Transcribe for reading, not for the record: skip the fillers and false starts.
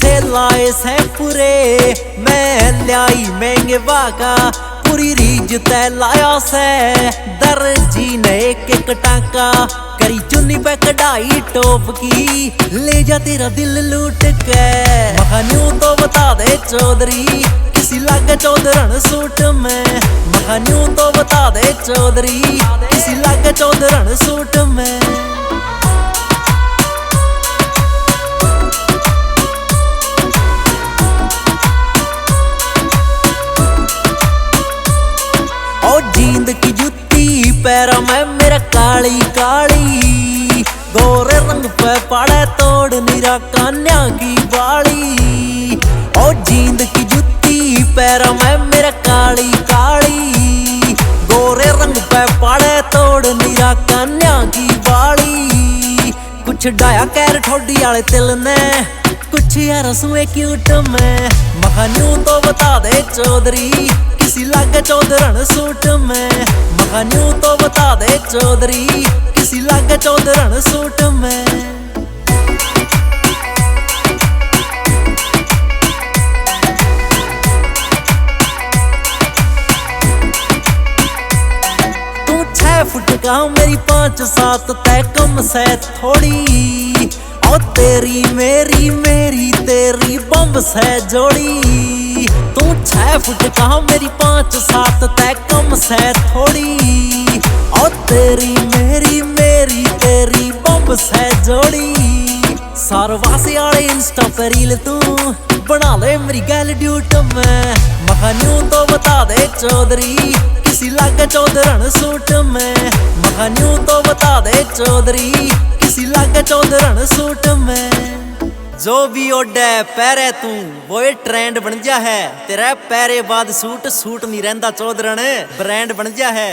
पैसे लाए से पूरे, मैं लाई महंगे बाका पूरी रीज तै लाया से। दर्जी ने एक टाका करी चुन्नी पे कढ़ाई टोप की, ले जा तेरा दिल लूट के। मखा न्यू तो बता दे चौधरी किसी लागे चौधरन सूट में। मखा न्यू तो बता दे चौधरी किसी लागे चौधरन सूट में। और जींद की जुत्ती पैरों में मेरा काली काली, गोरे रंग पे पड़े तोड़ निरा कन्या की बाड़ी। और जींद की जुत्ती पैरों में मेरा काली काली, गोरे रंग पे पड़े तोड़ निरा कन्या की बाड़ी। कुछ डाया कैर ठोडी आले तिल ने, कुछ यार सुए क्यूट में। मखा न्यू तो बता दे चौधरी किसी लागे चौधरन सूट में। मखा न्यू तो बता दे चौधरी किसी लागे चौधरन सूट में। तू 6 फुट का मेरी 5-7 तय कम से थोड़ी, और तेरी मेरी मेरी तेरी बम्ब से जोड़ी। तू 6 फुट का मेरी 5-7 तय कम से थोड़ी, और तेरी मेरी मेरी तेरी बम्ब से जोड़ी। सारवासी आले इंस्टा पे रील तू बना ले मेरी गैल ड्यूट में। मखा न्यू तो बता दे चौधरी किसी लागे चौधरन सूट में। मखा न्यू तो बता दे चौधरी किसी लागे चौधरन सूट में। जो भी ओडे पैरे तू वो ट्रेंड बन जा है, तेरा पैरे बाद सूट नहीं रहंदा चौधरन ब्रांड बन जा है।